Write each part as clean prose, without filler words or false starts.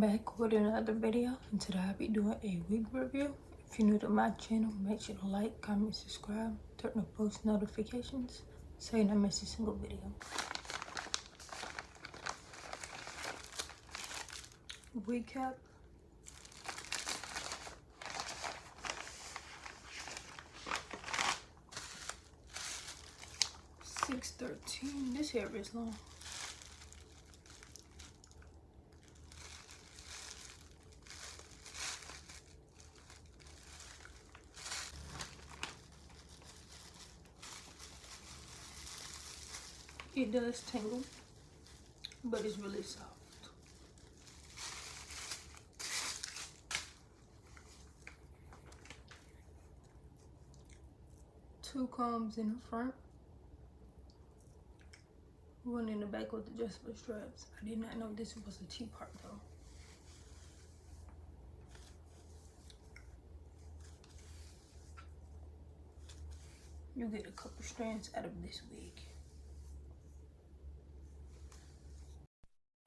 back with another video, and today I'll be doing a wig review. If you're new to my channel, make sure to like, comment, subscribe, turn on post notifications so you don't miss a single video. Wig cap. $6.13. This hair is long. It does tingle, but it's really soft. Two combs in the front, one in the back with adjustable straps. I did not know this was a T-part though. You get a couple strands out of this wig.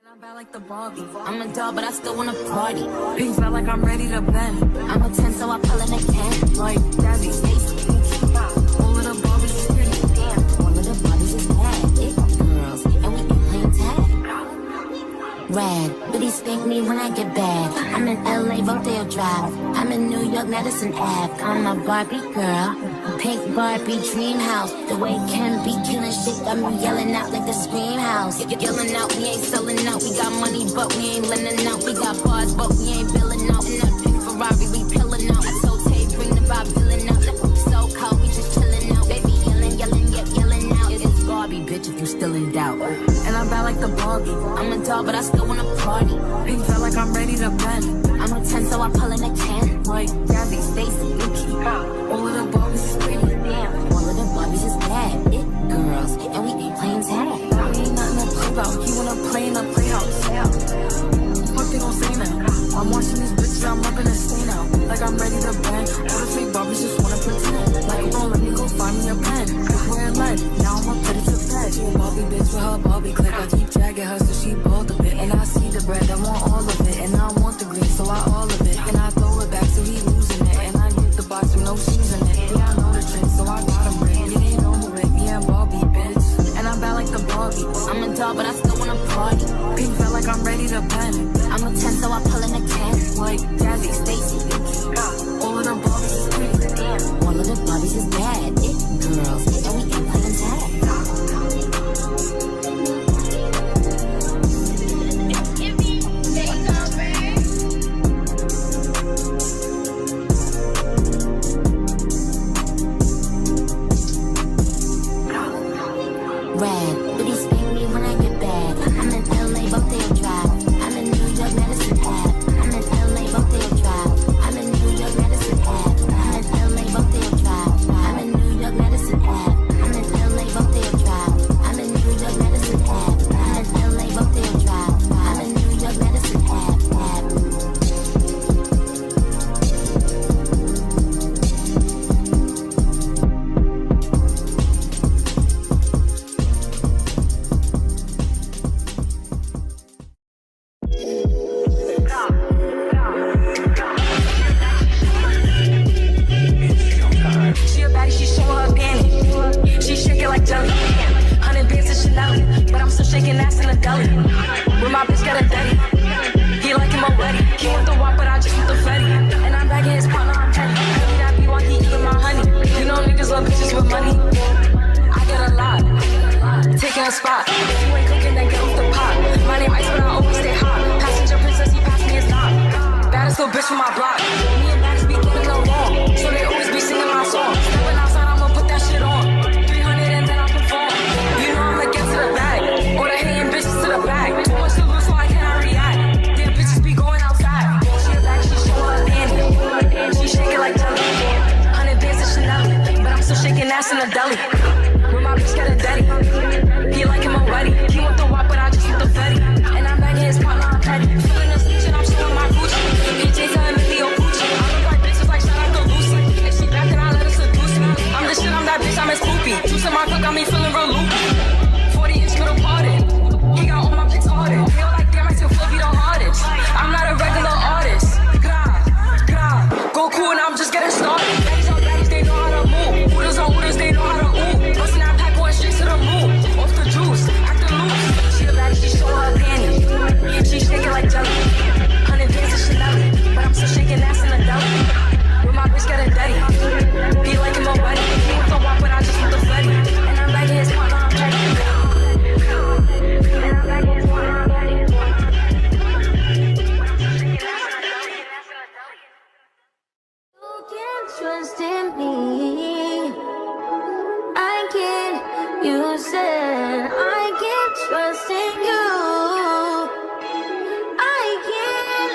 I'm bad like the Barbie. I'm a doll, but I still wanna party. Pink felt like I'm ready to bend. I'm a 10, so I pull in a 10. Like Daddy, Stacy, all of the Barbies is pretty. Damn, all of the Barbies is bad. It girls, and we ain't playing tag. Rad, but he spank me when I get bad. I'm in LA, Rodeo Drive. I'm in New York, Madison Ave. I'm a Barbie girl. Pink Barbie dream house. The way Ken be killing shit got me yelling out like the scream house. Yelling out, we ain't selling out. We got money, but we ain't lending out. We got bars, but we ain't billing out. In that pink Ferrari, we pilling out. I told Tay, bring the vibe, filling out. So cold, we just chilling out. Baby yelling, yelling out. It's Barbie, bitch, if you still in doubt. And I'm bad like the Barbie. I'm a doll, but I still wanna party. Pink felt like I'm ready to bend. I'm a 10, so I pull in a 10. Like Gabby, Stacy, Yuki. All of the Barbies is pretty. Damn, all of the Barbies is bad. It girls, and we ain't playing tag. We ain't nothing to play about. He wanna play in the playhouse. What they gon' say now? I'm watching these bitches, I'm up in a stain now. Like I'm ready to bend. All the fake Barbies just wanna pretend. Like, oh, let me go find me a pen. Wearing lead, now I'ma put it to bed. She a Barbie bitch with her Barbie click. I keep dragging her so she bald a bit. And I see the bread, I want all of it. And I want the green, so I all of it. And I throw it back so he losing it. And I get the box with no shoes in it. Yeah, I know the trick, so I got him rigged. He ain't over it, me and Barbie, bitch. And I'm bad like the Barbie. I'm a doll, but I still wanna party. Pink felt like I'm ready to bend. I'm a 10, so I pull in a 10. Like Jazzy, Stacy, all of the Barbies is pretty. Damn, all of the Barbies is bad. It girls, and we ain't playing tag. Rad, but he spank me when I get bad. I'm in LA, Rodeo Drive. I'm in New York, Madison Ave. I'm in LA, Rodeo Drive. I'm in New York, Madison Ave. I'm in LA, Rodeo Drive. I'm in New York, Madison Ave. I'm in LA, Rodeo Drive. I'm in New York, Madison Ave. I'm in LA, Rodeo Drive. I'm in New York, Madison Ave. Shaking ass in the deli. With my bitch got a daddy. He like him already. He want the walk, but I just want the fatty. And I'm back in his partner, I'm petty. Give me that beat while he eating my honey. You know niggas love bitches with money. I get a lot. Taking a spot. If you ain't cooking, then get off the pot. My name Ice, but I always stay hot. Passenger princess, he passed me his knob. Baddest little bitch from my block. Me and Baddest be getting along. So they always be singing my song. Stepping outside, I'ma put that shit on. 300 and then I perform. You know I'ma get to the bag. Or the hating bitches to the back. Too much to lose, so I cannot react. Damn bitches be going outside. She a back, she showing her panty. She shaking like jelly. 100 bands of Chanel, but I'm still shaking ass in the deli. With my bitch got a daddy. He like him already. He want the walk, but I just want the fatty. And I'm back in his partner, I'm petty. Feeling the stitch and I'm showing my Gucci. PJ's telling me Leo Gucci. I look like bitches like shout out to Lucy. If she back, then I let her seduce me. I'm the shit, I'm that bitch, I'm as poopy. Juice in my cup got me feeling real loopy. 40-inch middle parted. He got all my pics ordered. Feel like damn, I still feel be the hardest. I'm not a said I can't trust in you. I can't.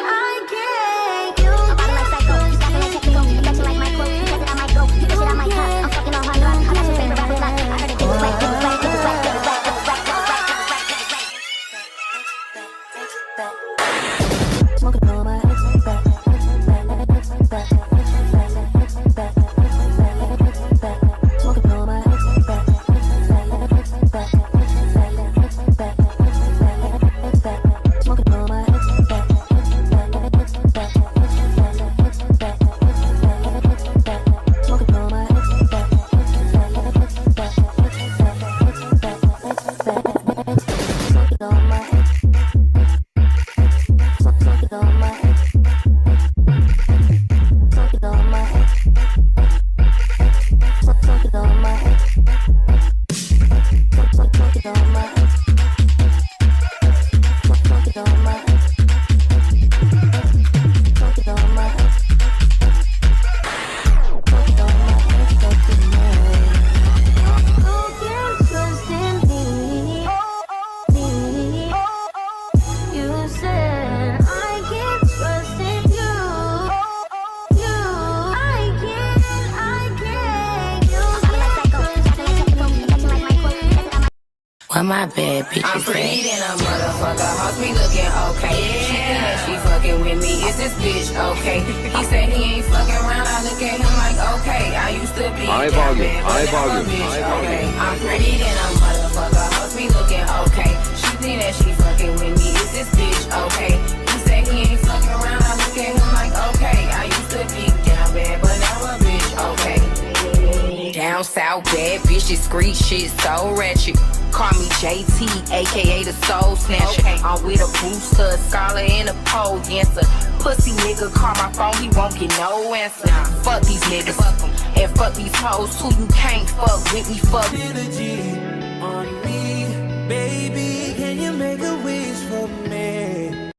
You I'm like psycho. You got me technical. You bet you like my quote. You said that I might go. You said I might cut. I'm fucking on hard rock. I got your favorite rapper lock. I heard it. It was wet. It was wet. It was wet. It was wet. It was wet. It was wet. Smoking on my back. Smoking on my back. Smoking on my Where my bad bitches I'm pretty than a motherfucker, hoes be looking okay. She think that she fucking with me, is this bitch okay? He said he ain't fucking around, I look at him like okay. I used to be High that volume, bad, but high now volume, a bitch high volume. okay. I'm pretty than a motherfucker, hoes be looking okay. She think that she fucking with me, is this bitch okay? He said he ain't fucking around, I look at him like okay. I used to be down bad, but now a bitch okay. Down south bad bitches, street shit so ratchet. Call me JT, aka the soul snatcher. Okay. I'm with a booster, a scholar, and a pole dancer. Pussy nigga call my phone, he won't get no answer. Fuck these niggas, and fuck these hoes too. You can't fuck with me, fuck. Energy on me, baby. Can you make a wish?